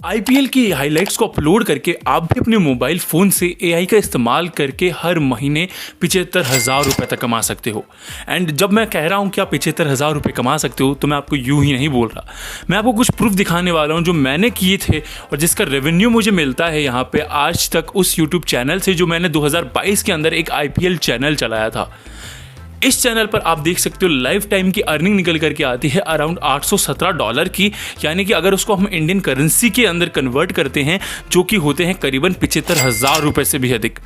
IPL की highlights को upload करके आप भी अपने मोबाइल फ़ोन से एआई का इस्तेमाल करके हर महीने 75,000 रुपये तक कमा सकते हो। एंड जब मैं कह रहा हूँ कि आप 75,000 रुपये कमा सकते हो तो मैं आपको यूं ही नहीं बोल रहा, मैं आपको कुछ प्रूफ दिखाने वाला हूँ जो मैंने किए थे और जिसका रेवेन्यू मुझे मिलता है यहाँ पे आज तक उस यूट्यूब चैनल से जो मैंने 2022 के अंदर एक आईपीएल चैनल चलाया था। इस चैनल पर आप देख सकते हो लाइफ टाइम की अर्निंग निकल करके आती है अराउंड $817 की, यानी कि अगर उसको हम इंडियन करेंसी के अंदर कन्वर्ट करते हैं जो कि होते हैं करीबन 75,000 रुपये से भी अधिक।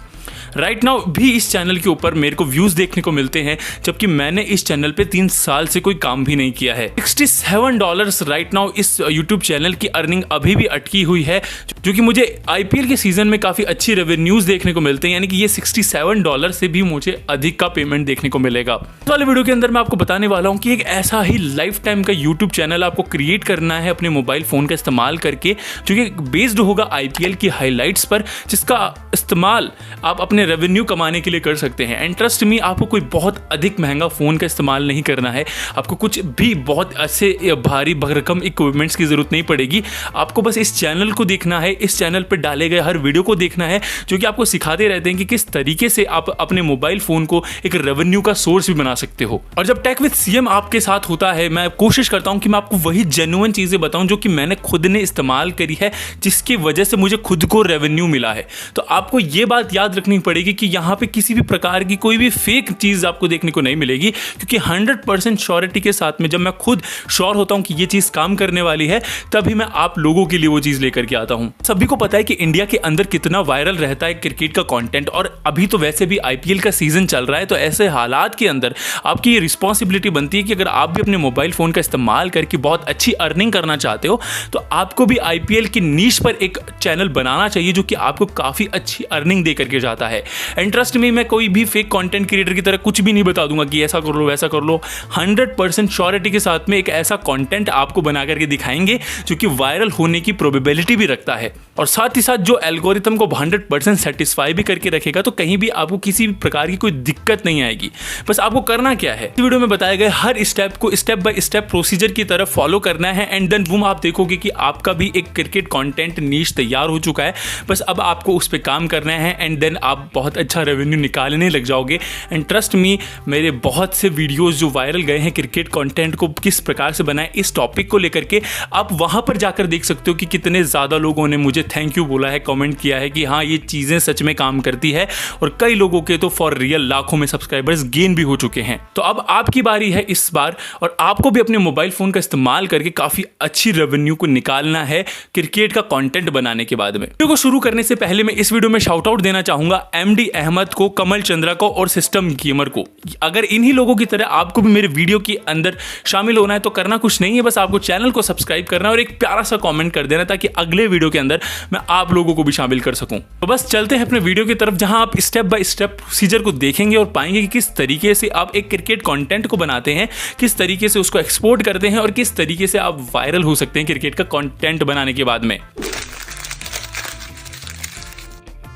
राइट नाउ भी इस चैनल के ऊपर मेरे को व्यूज़ देखने को मिलते हैं जबकि मैंने इस चैनल पे 3 साल से कोई काम भी नहीं किया है। $67 राइट नाउ इस यूट्यूब चैनल की अर्निंग अभी भी अटकी हुई है, जो कि मुझे आईपीएल के सीजन में काफ़ी अच्छी रेवेन्यूज़ देखने को मिलते हैं, यानी कि ये $67 से भी मुझे अधिक का पेमेंट देखने को मिलेगा। इस वाले वीडियो के अंदर मैं आपको बताने वाला हूँ कि एक ऐसा ही लाइफ टाइम का यूट्यूब चैनल आपको क्रिएट करना है अपने मोबाइल फ़ोन का इस्तेमाल करके, जो कि बेस्ड होगा आईपीएल की हाईलाइट्स पर, जिसका इस्तेमाल आप अपने रेवेन्यू कमाने के लिए कर सकते हैं। एंड ट्रस्ट मी, आपको कोई बहुत अधिक महंगा फ़ोन का इस्तेमाल नहीं करना है, आपको कुछ भी बहुत ऐसे भारी भरकम इक्विपमेंट्स की ज़रूरत नहीं पड़ेगी। आपको बस इस चैनल को देखना है, इस चैनल पर डाले गए हर वीडियो को देखना है, जो कि आपको सिखाते रहते हैं कि किस तरीके से आप अपने मोबाइल फ़ोन को एक रेवेन्यू का सोर्स भी बना सकते हो। और जब टेक विद सीएम आपके साथ होता है, मैं कोशिश करता हूँ कि मैं आपको वही जेन्युइन चीज़ें बताऊँ जो कि मैंने खुद ने इस्तेमाल करी है, जिसकी वजह से मुझे खुद को रेवेन्यू मिला है। तो आपको ये बात याद रखनी पड़ेगी कि यहाँ पे किसी भी प्रकार की कोई भी फेक चीज़ आपको देखने को नहीं मिलेगी, क्योंकि 100% श्योरिटी के साथ में जब मैं खुद श्योर होता हूँ कि ये चीज़ काम करने वाली है, तभी मैं आप लोगों के लिए वो चीज़ लेकर के आता हूँ। सभी को पता है कि इंडिया के अंदर कितना वायरल रहता है क्रिकेट का कंटेंट, और अभी तो वैसे भी आईपीएल का सीजन चल रहा है, तो ऐसे हालात के अंदर आपकी ये रिस्पॉन्सिबिलिटी बनती है कि अगर आप भी अपने मोबाइल फ़ोन का इस्तेमाल करके बहुत अच्छी अर्निंग करना चाहते हो तो आपको भी आईपीएल की नीश पर एक चैनल बनाना चाहिए जो कि आपको काफ़ी अच्छी अर्निंग दे करके जाता है। एंड ट्रस्ट में मैं कोई भी फेक कंटेंट क्रिएटर की तरह कुछ भी नहीं बता दूंगा कि ऐसा कर लो वैसा कर लो। 100% श्योरिटी के साथ में एक ऐसा कंटेंट आपको बना करके दिखाएंगे जो कि वायरल होने की प्रोबेबिलिटी भी रखता है, और साथ ही साथ जो एल्गोरिथम को 100% सेटिस्फाई भी करके रखेगा, तो कहीं भी आपको किसी भी प्रकार की कोई दिक्कत नहीं आएगी। बस आपको करना क्या है, इस वीडियो में बताए गए हर स्टेप को स्टेप बाय स्टेप प्रोसीजर की तरफ फॉलो करना है, एंड देन बूम आप देखोगे कि आपका भी एक क्रिकेट कंटेंट नीश तैयार हो चुका है। बस अब आपको उस पर काम करना है, एंड देन आप बहुत अच्छा रेवेन्यू निकालने लग जाओगे। एंड ट्रस्ट मी, मेरे बहुत से वीडियोस जो वायरल गए हैं क्रिकेट कंटेंट को किस प्रकार से बनाएं इस टॉपिक को लेकर के, आप वहां पर जाकर देख सकते हो कि कितने ज़्यादा लोगों ने मुझे थैंक यू बोला है, कमेंट किया है कि हाँ ये चीज़ें सच में काम करती है, और कई लोगों के तो फॉर रियल लाखों में सब्सक्राइबर्स गेन भी हो चुके हैं। तो अब आपकी बारी है इस बार, और आपको भी अपने मोबाइल फ़ोन का इस्तेमाल करके काफ़ी अच्छी रेवेन्यू को निकालना है क्रिकेट का कंटेंट बनाने के बाद में। वीडियो को शुरू करने से पहले मैं इस वीडियो में शाउट आउट देना चाहूँगा एमडी अहमद को, कमल चंद्रा को और सिस्टम गेमर को। अगर इन्हीं लोगों की तरह आपको भी मेरे वीडियो के अंदर शामिल होना है तो करना कुछ नहीं है, बस आपको चैनल को सब्सक्राइब करना है और एक प्यारा सा कमेंट कर देना, ताकि अगले वीडियो के अंदर मैं आप लोगों को भी शामिल कर सकूं। तो बस चलते हैं अपने वीडियो की तरफ, जहां आप स्टेप बाय स्टेप प्रोसीजर को देखेंगे और पाएंगे कि किस तरीके से आप एक क्रिकेट कंटेंट को बनाते हैं, किस तरीके से उसको एक्सपोर्ट करते हैं, और किस तरीके से आप वायरल हो सकते हैं क्रिकेट का कंटेंट बनाने के बाद में।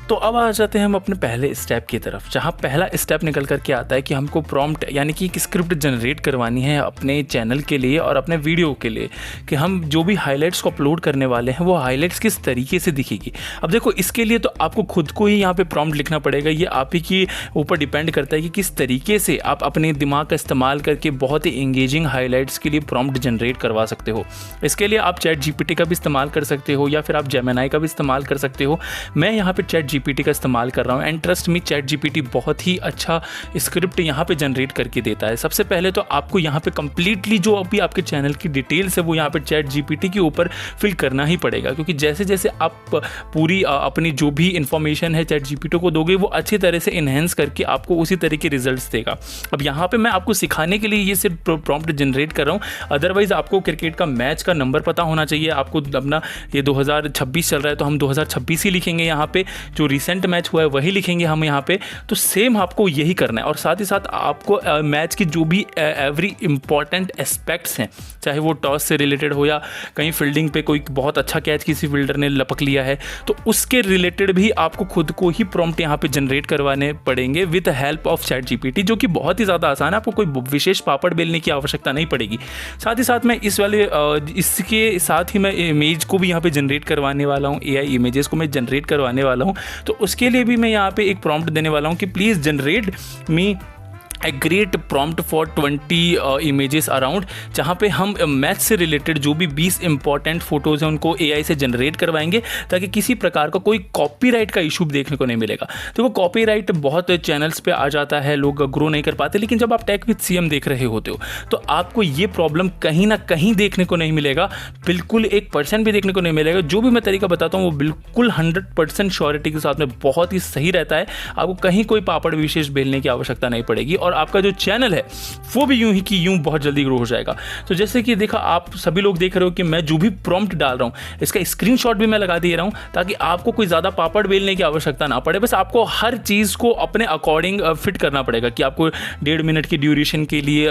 तो अब आ जाते हैं हम अपने पहले स्टेप की तरफ, जहाँ पहला स्टेप निकल करके आता है कि हमको प्रॉम्प्ट यानी कि एक स्क्रिप्ट जनरेट करवानी है अपने चैनल के लिए और अपने वीडियो के लिए, कि हम जो भी हाइलाइट्स को अपलोड करने वाले हैं वो हाइलाइट्स किस तरीके से दिखेगी। अब देखो, इसके लिए तो आपको खुद को ही यहाँ पे प्रॉम्प्ट लिखना पड़ेगा, ये आप ही के ऊपर डिपेंड करता है कि किस तरीके से आप अपने दिमाग का इस्तेमाल करके बहुत ही एंगेजिंग हाईलाइट्स के लिए प्रॉम्प्ट जनरेट करवा सकते हो। इसके लिए आप चैट जीपीटी का भी इस्तेमाल कर सकते हो, या फिर आप जेमिनी का भी इस्तेमाल कर सकते हो। मैं यहाँ पर चैट जीपीटी का इस्तेमाल कर रहा हूँ, and trust me, chat GPT बहुत ही अच्छा स्क्रिप्ट यहाँ पे जनरेट करके देता है। सबसे पहले तो आपको यहाँ पे कंप्लीटली जो अभी आपके चैनल की डिटेल्स है वो यहाँ पे चैट जीपीटी के ऊपर फिल करना ही पड़ेगा, क्योंकि जैसे जैसे आप पूरी अपनी जो भी इंफॉर्मेशन है चैट जीपीटी को दोगे, वो अच्छी तरह से इन्हेंस करके आपको उसी तरह के रिजल्ट्स देगा। अब यहाँ पे मैं आपको सिखाने के लिए ये सिर्फ प्रॉम्प्ट जनरेट कर रहा हूँ, अदरवाइज आपको क्रिकेट का मैच का नंबर पता होना चाहिए। आपको अपना ये 2026 चल रहा है तो हम 2026 ही लिखेंगे यहाँ पे, जो जो रिसेंट मैच हुआ है वही लिखेंगे हम यहाँ पे। तो सेम आपको यही करना है और साथ ही साथ आपको मैच की जो भी एवरी इंपॉर्टेंट एस्पेक्ट्स हैं, चाहे वो टॉस से रिलेटेड हो या कहीं फील्डिंग पे कोई बहुत अच्छा कैच किसी फील्डर ने लपक लिया है, तो उसके रिलेटेड भी आपको खुद को ही प्रॉम्प्ट यहाँ पे जनरेट करवाने पड़ेंगे विद हेल्प ऑफ ChatGPT, जो कि बहुत ही ज़्यादा आसान है। आपको कोई विशेष पापड़ बेलने की आवश्यकता नहीं पड़ेगी। साथ ही साथ मैं इसके साथ ही मैं इमेज को भी यहाँ पे जनरेट करवाने वाला हूँ, AI इमेजेस को मैं जनरेट करवाने वाला हूँ। तो उसके लिए भी मैं यहाँ पे एक प्रॉम्प्ट देने वाला हूँ कि please generate me a great prompt for 20 images around, जहाँ पे हम मैच से रिलेटेड जो भी 20 इंपॉर्टेंट फोटोज़ हैं उनको AI से जनरेट करवाएंगे, ताकि किसी प्रकार का कोई कॉपीराइट का इशू देखने को नहीं मिलेगा। तो वो कॉपीराइट बहुत चैनल्स पे आ जाता है, लोग ग्रो नहीं कर पाते, लेकिन जब आप टेक विद CM देख रहे होते हो तो आपको ये प्रॉब्लम कहीं ना कहीं देखने को नहीं मिलेगा, बिल्कुल 1% भी देखने को नहीं मिलेगा। जो भी मैं तरीका बताता हूँ वो बिल्कुल 100% श्योरिटी के साथ में बहुत ही सही रहता है। आपको कहीं कोई पापड़ विशेष बेलने की आवश्यकता नहीं पड़ेगी और आपका जो चैनल है वो भी यूं ही कि यूं बहुत जल्दी ग्रो हो जाएगा। तो जैसे कि देखा, आप सभी लोग देख रहे हो कि मैं जो भी प्रॉम्प्ट डाल रहा हूं इसका स्क्रीनशॉट भी मैं लगा दे रहा हूं, ताकि आपको कोई ज़्यादा पापड़ बेलने की आवश्यकता ना पड़े। बस आपको हर चीज़ को अपने अकॉर्डिंग फिट करना पड़ेगा कि आपको 1.5 मिनट की ड्यूरेशन के लिए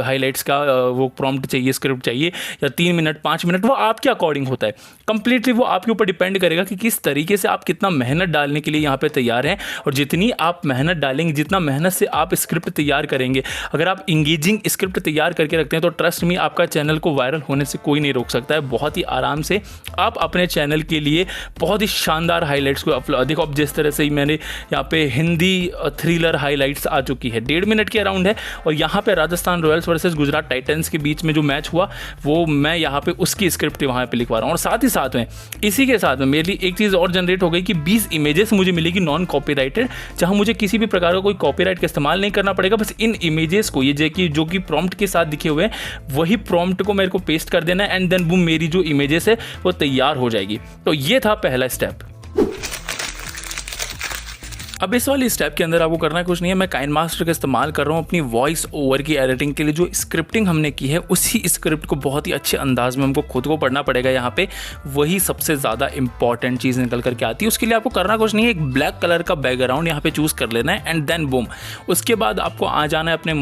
हाईलाइट्स का वो प्रॉम्प्ट चाहिए, स्क्रिप्ट चाहिए, या 3 मिनट 5 मिनट, वो आपके अकॉर्डिंग होता है। कंप्लीटली वो आपके ऊपर डिपेंड करेगा कि किस तरीके से आप कितना मेहनत डालने के लिए यहाँ पे तैयार हैं। और जितनी आप मेहनत डालेंगे, जितना मेहनत से आप स्क्रिप्ट तैयार करेंगे, अगर आप इंगेजिंग स्क्रिप्ट तैयार करके रखते हैं तो ट्रस्ट मी, आपका चैनल को वायरल होने से कोई नहीं रोक सकता है। बहुत ही आराम से आप अपने चैनल के लिए बहुत ही शानदार हाईलाइट्स को अपलोड, देखो अब जिस तरह से ही मैंने यहाँ पे हिंदी थ्रिलर हाईलाइट्स आ चुकी है, 1.5 मिनट के अराउंड है, और यहाँ पे Rajasthan Royals versus Gujarat Titans के बीच में जो मैच हुआ वो मैं यहाँ पे उसकी स्क्रिप्ट वहाँ पे लिखवा रहा हूँ। और साथ ही साथ में इसी के साथ में मेरे लिए एक चीज़ और जनरेट हो गई कि 20 इमेजेस मुझे मिलेगी नॉन कॉपीराइटेड, जहाँ मुझे किसी भी प्रकार का कोई कॉपीराइट का इस्तेमाल नहीं करना पड़ेगा। बस इन इमेजेस को, ये जो कि प्रॉम्प्ट के साथ दिखे हुए हैं, वही प्रॉम्प्ट को मेरे को पेस्ट कर देना है एंड देन बूम, मेरी जो इमेजेस है वो तैयार हो जाएगी। तो ये था पहला स्टेप। अब इस वाली स्टेप के अंदर आपको करना कुछ नहीं है, मैं काइनमास्टर का इस्तेमाल कर रहा हूँ अपनी वॉइस ओवर की एडिटिंग के लिए। जो स्क्रिप्टिंग हमने की है उसी स्क्रिप्ट को बहुत ही अच्छे अंदाज में हमको खुद को पढ़ना पड़ेगा यहाँ पे, वही सबसे ज़्यादा इंपॉर्टेंट चीज़ निकल करके आती है। उसके लिए आपको करना कुछ नहीं है, एक ब्लैक कलर का बैकग्राउंड यहाँ पे चूज़ कर लेना है एंड देन बूम, उसके बाद आपको आ जाना है अपने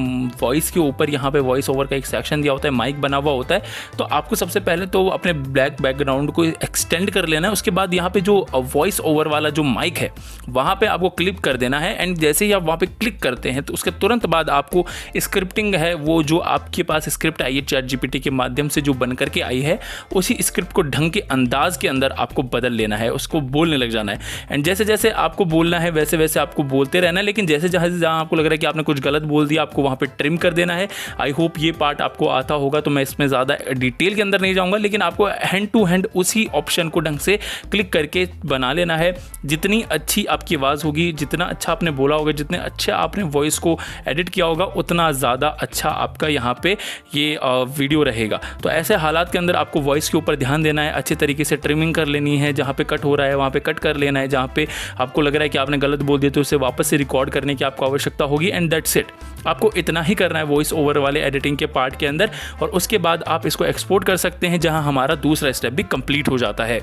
वॉइस के ऊपर। यहाँ पे वॉइस ओवर का एक सेक्शन दिया होता है, माइक बना हुआ होता है। तो आपको सबसे पहले तो अपने ब्लैक बैकग्राउंड को एक्सटेंड कर लेना है। उसके बाद यहाँ पे जो वॉइस ओवर वाला जो माइक है वहाँ पे आपको क्लिक कर देना है एंड जैसे ही आप वहाँ पे क्लिक करते हैं तो उसके तुरंत बाद आपको स्क्रिप्टिंग है, वो जो आपके पास स्क्रिप्ट आई है ChatGPT के माध्यम से जो बन करके आई है, उसी स्क्रिप्ट को ढंग के अंदाज के अंदर आपको बदल लेना है, उसको बोलने लग जाना है। एंड जैसे जैसे आपको बोलना है वैसे वैसे आपको बोलते रहना है, लेकिन जैसे जहाँ आपको लग रहा है कि आपने कुछ गलत बोल दिया, आपको वहाँ पर ट्रिम कर देना है। आई होप ये पार्ट आपको आता होगा, तो मैं इसमें ज़्यादा डिटेल के अंदर नहीं जाऊँगा, लेकिन आपको हैंड टू हैंड उसी ऑप्शन को ढंग से क्लिक करके बना लेना है। जितनी अच्छी आपकी आवाज़ होगी, जितना अच्छा आपने बोला होगा, जितने अच्छे आपने वॉइस को एडिट किया होगा, उतना ज़्यादा अच्छा आपका यहाँ पे ये वीडियो रहेगा। तो ऐसे हालात के अंदर आपको वॉइस के ऊपर ध्यान देना है, अच्छे तरीके से ट्रिमिंग कर लेनी है, जहाँ पे कट हो रहा है वहाँ पे कट कर लेना है, जहाँ पे आपको लग रहा है कि आपने गलत बोल दिया तो उसे वापस से रिकॉर्ड करने की आपको आवश्यकता होगी। एंड दैट्स इट, आपको इतना ही करना है वॉइस ओवर वाले एडिटिंग के पार्ट के अंदर, और उसके बाद आप इसको एक्सपोर्ट कर सकते हैं, जहाँ हमारा दूसरा स्टेप भी कंप्लीट हो जाता है।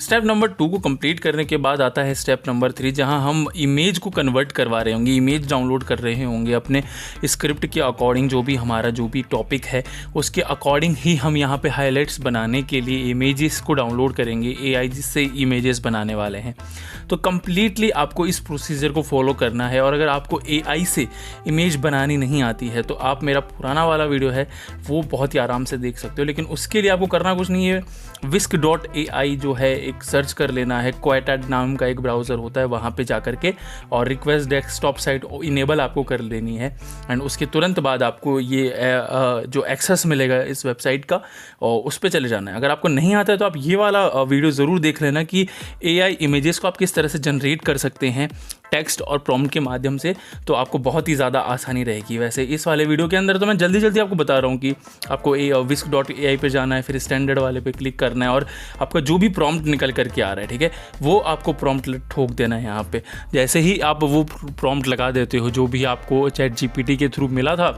स्टेप नंबर 2 को कंप्लीट करने के बाद आता है स्टेप नंबर 3, जहां हम इमेज को कन्वर्ट करवा रहे होंगे, इमेज डाउनलोड कर रहे होंगे अपने स्क्रिप्ट के अकॉर्डिंग। जो भी हमारा जो भी टॉपिक है उसके अकॉर्डिंग ही हम यहां पे हाइलाइट्स बनाने के लिए इमेजेस को डाउनलोड करेंगे, AI जिससे इमेजेस बनाने वाले हैं। तो कम्प्लीटली आपको इस प्रोसीजर को फॉलो करना है। और अगर आपको AI से इमेज बनानी नहीं आती है तो आप मेरा पुराना वाला वीडियो है वो बहुत ही आराम से देख सकते हो, लेकिन उसके लिए आपको करना कुछ नहीं है। whisk.ai जो है एक सर्च कर लेना है, क्वाइटा नाम का एक ब्राउज़र होता है, वहाँ पे जा कर के और रिक्वेस्ट डेस्कटॉप साइट इनेबल आपको कर लेनी है। एंड उसके तुरंत बाद आपको ये जो एक्सेस मिलेगा इस वेबसाइट का, और उस पर चले जाना है। अगर आपको नहीं आता है तो आप ये वाला वीडियो ज़रूर देख लेना कि AI इमेजेस को आप किस तरह से जनरेट कर सकते हैं टेक्स्ट और प्रॉम्प्ट के माध्यम से, तो आपको बहुत ही ज़्यादा आसानी रहेगी। वैसे इस वाले वीडियो के अंदर तो मैं जल्दी आपको बता रहा हूँ कि आपको whisk.ai पे जाना है, फिर स्टैंडर्ड वाले पे क्लिक करना है और आपका जो भी प्रॉम्प्ट निकल करके आ रहा है, ठीक है, वो आपको प्रॉम्प्ट ठोक देना है यहाँ पे। जैसे ही आप वो प्रॉम्प्ट लगा देते हो जो भी आपको ChatGPT के थ्रू मिला था,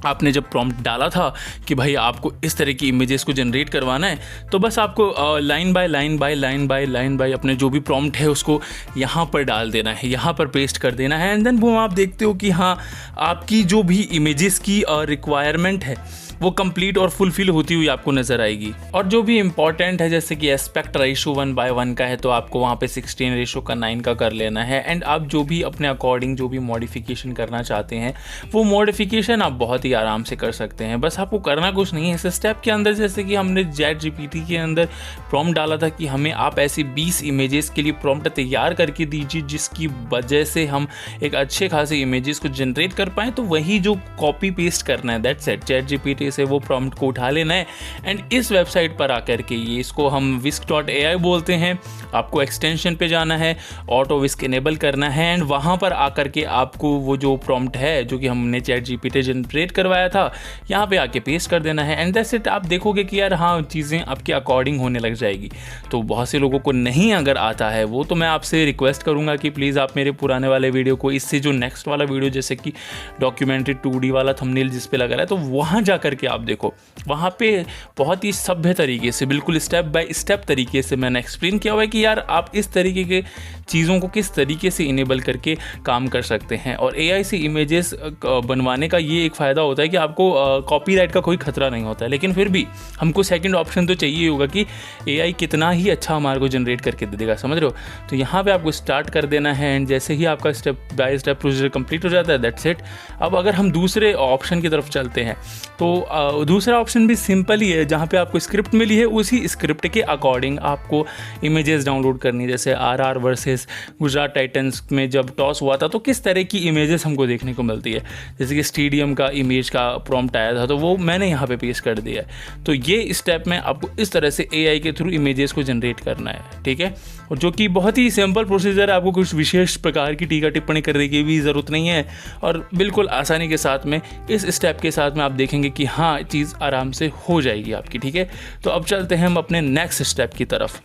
आपने जब प्रॉम्प्ट डाला था कि भाई आपको इस तरह की इमेजेस को जनरेट करवाना है, तो बस आपको लाइन बाय अपने जो भी प्रॉम्प्ट है उसको यहाँ पर डाल देना है, यहाँ पर पेस्ट कर देना है, एंड देन वो आप देखते हो कि हाँ आपकी जो भी इमेजेस की रिक्वायरमेंट है वो कंप्लीट और फुलफिल होती हुई आपको नज़र आएगी। और जो भी इंपॉर्टेंट है जैसे कि एस्पेक्ट रेशो 1:1 का है तो आपको वहाँ पे 16:9 का कर लेना है। एंड आप जो भी अपने अकॉर्डिंग जो भी मॉडिफिकेशन करना चाहते हैं वो मॉडिफिकेशन आप बहुत ही आराम से कर सकते हैं। बस आपको करना कुछ नहीं है इस स्टेप के अंदर। जैसे कि हमने ChatGPT के अंदर प्रॉम्प्ट डाला था कि हमें आप ऐसी 20 इमेजेस के लिए प्रॉम्प्ट तैयार करके दीजिए जिसकी वजह से हम एक अच्छे खासे इमेजेस को जनरेट कर पाएँ, तो वही जो कॉपी पेस्ट करना है, दैट्स इट। ChatGPT से वो प्रॉम्प्ट को उठा लेना है एंड इस वेबसाइट पर आकर के, ये इसको हम whisk.ai बोलते हैं, आपको एक्सटेंशन पे जाना है, ऑटो विस्क इनेबल करना है एंड वहाँ पर आकर के आपको वो जो प्रॉम्प्ट है जो कि हमने ChatGPT जनरेट करवाया था यहाँ पे आके पेस्ट कर देना है एंड दैट्स इट। आप देखोगे कि यार हाँ चीज़ें आपके अकॉर्डिंग होने लग जाएगी। तो बहुत से लोगों को नहीं अगर आता है वो, तो मैं आपसे रिक्वेस्ट करूँगा कि प्लीज़ आप मेरे पुराने वाले वीडियो को, इससे जो नेक्स्ट वाला वीडियो जैसे कि डॉक्यूमेंट्री 2D वाला थंबनेल जिस पे लगा रहा है, तो वहाँ जा करके आप देखो, वहाँ पे बहुत ही सभ्य तरीके से, बिल्कुल स्टेप बाय स्टेप तरीके से मैंने एक्सप्लेन किया हुआ है कि यार आप इस तरीके के चीज़ों को किस तरीके से इनेबल करके काम कर सकते हैं। और AI से इमेजेस बनवाने का ये एक फ़ायदा होता है कि आपको कॉपीराइट का कोई खतरा नहीं होता है, लेकिन फिर भी हमको सेकंड ऑप्शन तो चाहिए होगा कि AI कितना ही अच्छा हमारे को जनरेट करके दे देगा, समझ रहे हो। तो यहाँ पे आपको स्टार्ट कर देना है एंड जैसे ही आपका step by step procedure complete हो जाता है, दैट्स इट। अब अगर हम दूसरे ऑप्शन की तरफ चलते हैं तो दूसरा ऑप्शन भी सिंपल ही है, जहाँ पे आपको स्क्रिप्ट मिली है उसी स्क्रिप्ट के अकॉर्डिंग आपको इमेजेस डाउनलोड करनी है। जैसे RR वर्सेस गुजरात टाइटंस में जब टॉस हुआ था तो किस तरह की इमेजेस हमको देखने को मिलती है, जैसे कि स्टेडियम का इमेज का प्रॉम्प्ट आया था तो वो मैंने यहाँ पे पेश कर दिया है। तो ये स्टेप में आपको इस तरह से AI के थ्रू इमेजेस को जनरेट करना है, ठीक है। और जो कि बहुत ही सिंपल प्रोसीजर है, आपको कुछ विशेष प्रकार की टीका टिप्पणी करने की भी ज़रूरत नहीं है और बिल्कुल आसानी के साथ में इस स्टेप के साथ में आप देखेंगे कि हाँ चीज़ आराम से हो जाएगी आपकी, ठीक है। तो अब चलते हैं हम अपने नेक्स्ट स्टेप की तरफ।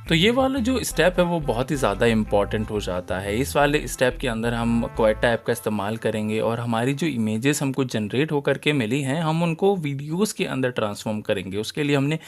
तो ये वाला जो स्टेप है वो बहुत ही ज़्यादा इम्पॉर्टेंट हो जाता है। इस वाले स्टेप के अंदर हम क्वेटा ऐप का इस्तेमाल करेंगे और हमारी जो इमेजेस हमको जनरेट होकर के मिली हैं हम उनको वीडियोस के अंदर ट्रांसफॉर्म करेंगे। उसके लिए हमने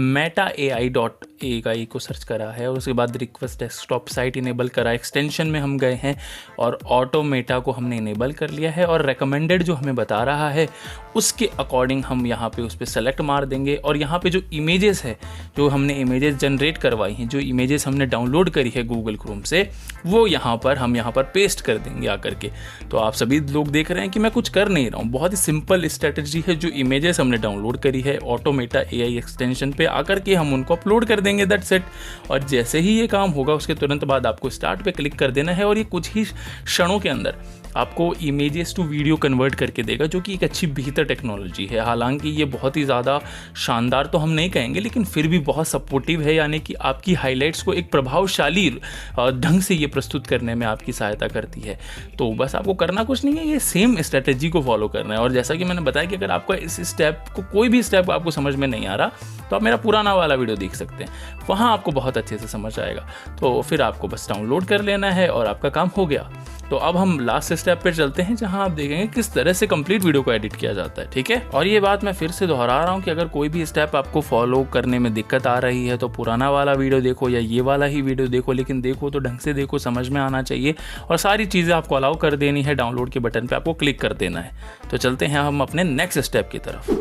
metaai.ai को सर्च करा है और उसके बाद रिक्वेस्ट डेस्कटॉप साइट इनेबल करा, एक्सटेंशन में हम गए हैं और ऑटो मेटा को हमने इनेबल कर लिया है और रिकमेंडेड जो हमें बता रहा है उसके अकॉर्डिंग हम यहाँ पे उस पर सेलेक्ट मार देंगे और यहाँ पे जो इमेजेस है, जो हमने इमेजेस जनरेट करवाई हैं, जो इमेजेस हमने डाउनलोड करी है गूगल क्रोम से, वो यहाँ पर पेस्ट कर देंगे आकर के। तो आप सभी लोग देख रहे हैं कि मैं कुछ कर नहीं रहा हूँ, बहुत ही सिंपल स्ट्रेटजी है। जो इमेजेस हमने डाउनलोड करी है ऑटोमेटा AI एक्सटेंशन पे आकर के हम उनको अपलोड कर देंगे, दैट्स इट। और जैसे ही ये काम होगा उसके तुरंत बाद आपको स्टार्ट पे क्लिक कर देना है और ये कुछ ही क्षणों के अंदर आपको इमेजेस टू वीडियो कन्वर्ट करके देगा, जो कि एक अच्छी बेहतर टेक्नोलॉजी है। हालांकि ये बहुत ही ज़्यादा शानदार तो हम नहीं कहेंगे, लेकिन फिर भी बहुत सपोर्टिव है, यानी कि आपकी हाइलाइट्स को एक प्रभावशाली ढंग से ये प्रस्तुत करने में आपकी सहायता करती है। तो बस आपको करना कुछ नहीं है, ये सेम स्ट्रेटजी को फॉलो करना है। और जैसा कि मैंने बताया कि अगर आपका इस स्टेप को कोई भी स्टेप आपको समझ में नहीं आ रहा तो आप मेरा पुराना वाला वीडियो देख सकते हैं, वहाँ आपको बहुत अच्छे से समझ आएगा। तो फिर आपको बस डाउनलोड कर लेना है और आपका काम हो गया। तो अब हम लास्ट स्टेप पे चलते हैं जहां आप देखेंगे किस तरह से कंप्लीट वीडियो को एडिट किया जाता है, ठीक है। और ये बात मैं फिर से दोहरा रहा हूं कि अगर कोई भी स्टेप आपको फॉलो करने में दिक्कत आ रही है तो पुराना वाला वीडियो देखो या ये वाला ही वीडियो देखो, लेकिन देखो तो ढंग से देखो, समझ में आना चाहिए और सारी चीज़ें आपको अलाउ कर देनी है। डाउनलोड के बटन पर आपको क्लिक कर देना है। तो चलते हैं हम अपने नेक्स्ट स्टेप की तरफ।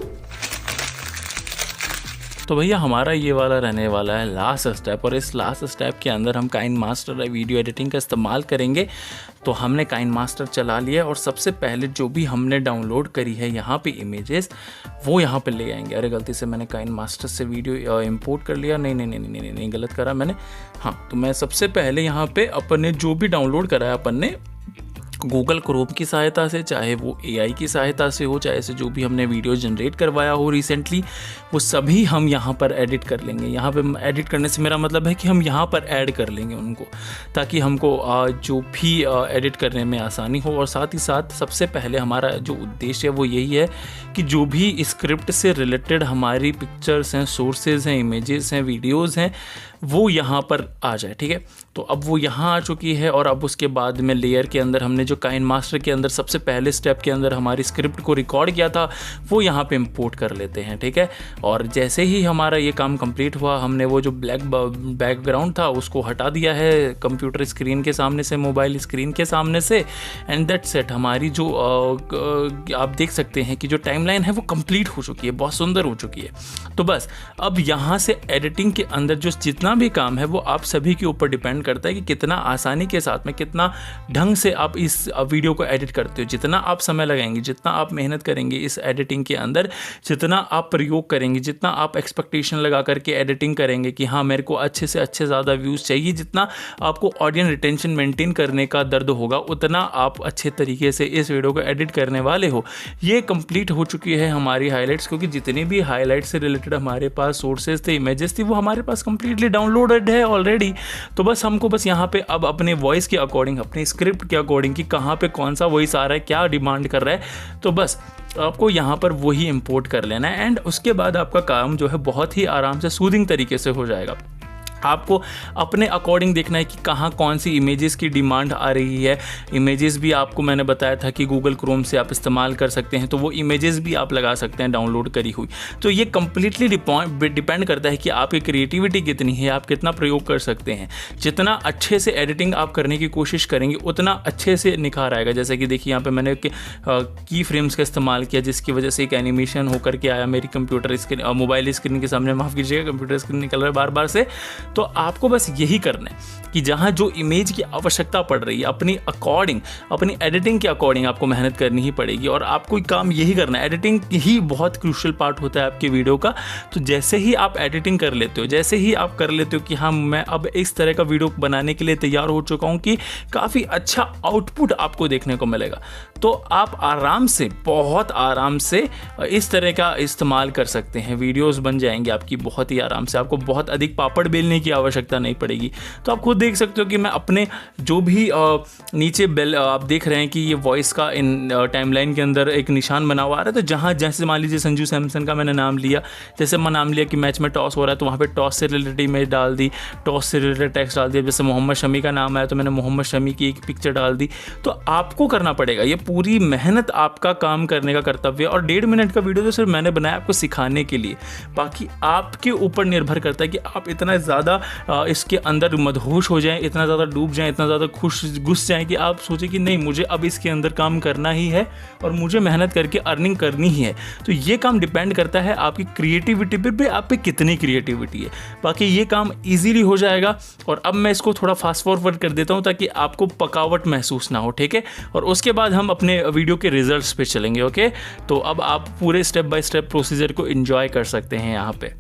तो भैया हमारा ये वाला रहने वाला है लास्ट स्टेप और इस लास्ट स्टेप के अंदर हम काइनमास्टर वीडियो एडिटिंग का इस्तेमाल करेंगे। तो हमने काइनमास्टर चला लिया और सबसे पहले जो भी हमने डाउनलोड करी है यहाँ पे इमेजेस वो यहाँ पे ले आएंगे। अरे गलती से मैंने काइनमास्टर से वीडियो इंपोर्ट कर लिया, नहीं गलत करा मैंने। हाँ, तो मैं सबसे पहले यहाँ पे अपने जो भी डाउनलोड करा है अपन ने गूगल क्रोम की सहायता से, चाहे वो AI की सहायता से हो, चाहे से जो भी हमने वीडियो जनरेट करवाया हो रिसेंटली, वो सभी हम यहाँ पर एडिट कर लेंगे। यहाँ पे एडिट करने से मेरा मतलब है कि हम यहाँ पर ऐड कर लेंगे उनको, ताकि हमको जो भी एडिट करने में आसानी हो। और साथ ही साथ सबसे पहले हमारा जो उद्देश्य है वो यही है कि जो भी स्क्रिप्ट से रिलेटेड हमारी पिक्चर्स हैं, सोर्सेज हैं, इमेजेस हैं, वीडियोज़ हैं, वो यहाँ पर आ जाए, ठीक है। तो अब वो यहाँ आ चुकी है और अब उसके बाद में लेयर के अंदर हमने जो काइन मास्टर के अंदर सबसे पहले स्टेप के अंदर हमारी स्क्रिप्ट को रिकॉर्ड किया था वो यहाँ पे इंपोर्ट कर लेते हैं, ठीक है। और जैसे ही हमारा ये काम कंप्लीट हुआ, हमने वो जो ब्लैक बैकग्राउंड था उसको हटा दिया है कंप्यूटर स्क्रीन के सामने से, मोबाइल स्क्रीन के सामने से, एंड दैट्स इट। हमारी जो आप देख सकते हैं कि जो टाइमलाइन है वो कंप्लीट हो चुकी है, बहुत सुंदर हो चुकी है। तो बस अब यहाँ से एडिटिंग के अंदर जो जितना भी काम है वो आप सभी के ऊपर डिपेंड करता है कि कितना आसानी के साथ में, कितना ढंग से आप इस वीडियो को एडिट करते हो। जितना आप समय लगाएंगे, जितना आप मेहनत करेंगे इस एडिटिंग के अंदर, जितना आप प्रयोग करेंगे, जितना आप एक्सपेक्टेशन लगा करके एडिटिंग करेंगे कि हाँ मेरे को अच्छे से अच्छे ज़्यादा व्यूज़ चाहिए, जितना आपको ऑडियंस रिटेंशन मेंटेन करने का दर्द होगा, उतना आप अच्छे तरीके से इस वीडियो को एडिट करने वाले हो। ये कंप्लीट हो चुकी है हमारी हाईलाइट्स, क्योंकि जितने भी हाईलाइट्स से रिलेटेड हमारे पास सोर्सेज थे, इमेजेस थी, वो हमारे पास कंप्लीटली डाउनलोडेड है ऑलरेडी। तो बस हमको बस यहाँ पे अब अपने वॉइस के अकॉर्डिंग, अपने स्क्रिप्ट के अकॉर्डिंग कि कहाँ पे कौन सा वॉइस आ रहा है, क्या डिमांड कर रहा है, तो बस आपको यहाँ पर वही इंपोर्ट कर लेना है। एंड उसके बाद आपका काम जो है बहुत ही आराम से सूदिंग तरीके से हो जाएगा। आपको अपने अकॉर्डिंग देखना है कि कहाँ कौन सी इमेजेस की डिमांड आ रही है। इमेजेस भी आपको मैंने बताया था कि गूगल क्रोम से आप इस्तेमाल कर सकते हैं, तो वो इमेजेस भी आप लगा सकते हैं डाउनलोड करी हुई। तो ये कम्प्लीटली डिपेंड करता है कि आपकी क्रिएटिविटी कितनी है, आप कितना प्रयोग कर सकते हैं। जितना अच्छे से एडिटिंग आप करने की कोशिश करेंगे उतना अच्छे से निखार आएगा। जैसे कि देखिए यहाँ पे मैंने की फ्रेम्स का इस्तेमाल किया, जिसकी वजह से एक एनिमेशन होकर के आया मेरी कंप्यूटर स्क्रीन, मोबाइल स्क्रीन के सामने, माफ़ कीजिएगा कंप्यूटर स्क्रीन निकल रहा है बार बार से। तो आपको बस यही करना है कि जहाँ जो इमेज की आवश्यकता पड़ रही है, अपनी अकॉर्डिंग, अपनी एडिटिंग के अकॉर्डिंग आपको मेहनत करनी ही पड़ेगी। और आपको काम यही करना है, एडिटिंग ही बहुत क्रूशियल पार्ट होता है आपके वीडियो का। तो जैसे ही आप एडिटिंग कर लेते हो, जैसे ही आप कर लेते हो कि हाँ मैं अब इस तरह का वीडियो बनाने के लिए तैयार हो चुका हूँ कि काफ़ी अच्छा आउटपुट आपको देखने को मिलेगा, तो आप आराम से, बहुत आराम से इस तरह का इस्तेमाल कर सकते हैं। वीडियोज़ बन जाएंगे आपकी बहुत ही आराम से, आपको बहुत अधिक पापड़ बेलने की आवश्यकता नहीं पड़ेगी। तो आप खुद देख सकते हो कि मैं अपने जो भी नीचे बेल आप देख रहे हैं कि ये वॉइस का इन टाइमलाइन के अंदर एक निशान बना हुआ आ रहा है। तो जहाँ जैसे मान लीजिए संजू सैमसन का मैंने नाम लिया, जैसे मैं नाम लिया कि मैच में टॉस हो रहा है तो वहाँ पे टॉस से रिलेटेड इमेज डाल दी, टॉस से रिलेटेड टेक्स्ट डाल दिया। जैसे मोहम्मद शमी का नाम आया तो मैंने मोहम्मद शमी की एक पिक्चर डाल दी। तो आपको करना पड़ेगा, ये पूरी मेहनत आपका काम करने का कर्तव्य है। और 1.5 मिनट का वीडियो तो सिर्फ मैंने बनाया आपको सिखाने के लिए, बाकी आपके ऊपर निर्भर करता है कि आप इतना ज़्यादा इसके अंदर मदहोश हो जाएं, इतना ज़्यादा डूब जाएं, इतना ज़्यादा घुस जाएं कि आप सोचें कि नहीं मुझे अब इसके अंदर काम करना ही है और मुझे मेहनत करके अर्निंग करनी ही है। तो ये काम डिपेंड करता है आपकी क्रिएटिविटी पे, आप पे कितनी क्रिएटिविटी है। बाकी ये काम ईजीली हो जाएगा। और अब मैं इसको थोड़ा फास्ट फॉरवर्ड कर देता हूँ ताकि आपको पकावट महसूस ना हो, ठीक है। और उसके बाद हम अपने वीडियो के रिजल्ट्स पे चलेंगे, ओके। तो अब आप पूरे स्टेप बाय स्टेप प्रोसीजर को एंजॉय कर सकते हैं यहाँ पे।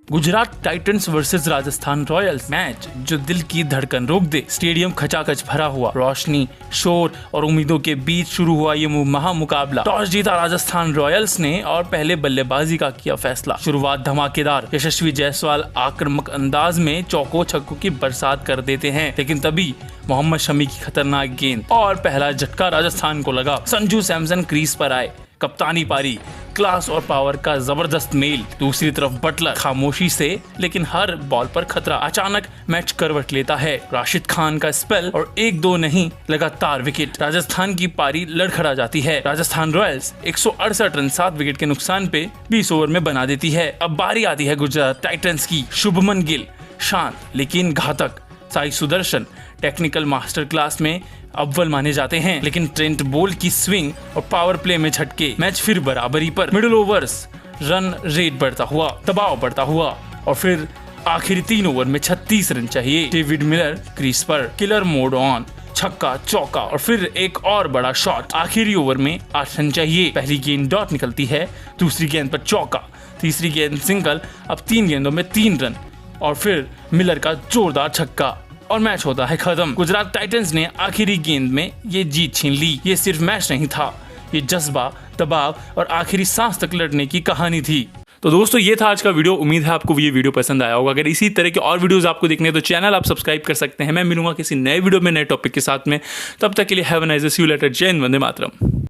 Gujarat Titans versus Rajasthan Royals, match जो दिल की धड़कन रोक दे। स्टेडियम खचाखच भरा हुआ, रोशनी, शोर और उम्मीदों के बीच शुरू हुआ ये महामुकाबला। टॉस जीता राजस्थान रॉयल्स ने और पहले बल्लेबाजी का किया फैसला। शुरुआत धमाकेदार, यशस्वी जायसवाल आक्रामक अंदाज में चौकों छक्कों की बरसात कर देते हैं, लेकिन तभी मोहम्मद शमी की खतरनाक गेंद और पहला झटका राजस्थान को लगा। संजू सैमसन क्रीज पर आए, कप्तानी पारी, क्लास और पावर का जबरदस्त मेल। दूसरी तरफ बटलर खामोशी से लेकिन हर बॉल पर खतरा। अचानक मैच करवट लेता है, राशिद खान का स्पेल और 1-2 नहीं लगातार विकेट। राजस्थान की पारी लड़खड़ा जाती है। राजस्थान रॉयल्स 168 रन 7 विकेट के नुकसान पे 20 ओवर में बना देती है। अब बारी आती है गुजरात टाइटंस की। शुभमन गिल शांत लेकिन घातक, Sai Sudarshan technical master class में अव्वल माने जाते हैं, लेकिन ट्रेंट बोल्ट की स्विंग और पावर प्ले में झटके। मैच फिर बराबरी पर। मिडिल ओवर्स रन रेट बढ़ता हुआ, दबाव बढ़ता हुआ और फिर आखिरी 3 ओवर में 36 रन चाहिए। डेविड मिलर क्रीज पर, किलर मोड ऑन। छक्का, चौका और फिर एक और बड़ा शॉट। आखिरी ओवर में 8 रन चाहिए। पहली गेंद डॉट निकलती है, दूसरी गेंद पर चौका, तीसरी गेंद सिंगल। अब 3 गेंदों में 3 रन और फिर मिलर का जोरदार छक्का और मैच होता है खत्म। गुजरात टाइटंस ने आखिरी गेंद में ये जीत छीन ली। ये सिर्फ मैच नहीं था, ये जज्बा, दबाव और आखिरी सांस तक लड़ने की कहानी थी। तो दोस्तों ये था आज का वीडियो। उम्मीद है आपको ये वीडियो पसंद आया होगा। अगर इसी तरह के और वीडियोस आपको देखने हैं तो चैनल आप सब्सक्राइब कर सकते हैं। मैं मिलूंगा किसी नए वीडियो में नए टॉपिक के साथ में। तब तक के लिए have a nice day, see you later, जय हिंद, वंदे मातरम।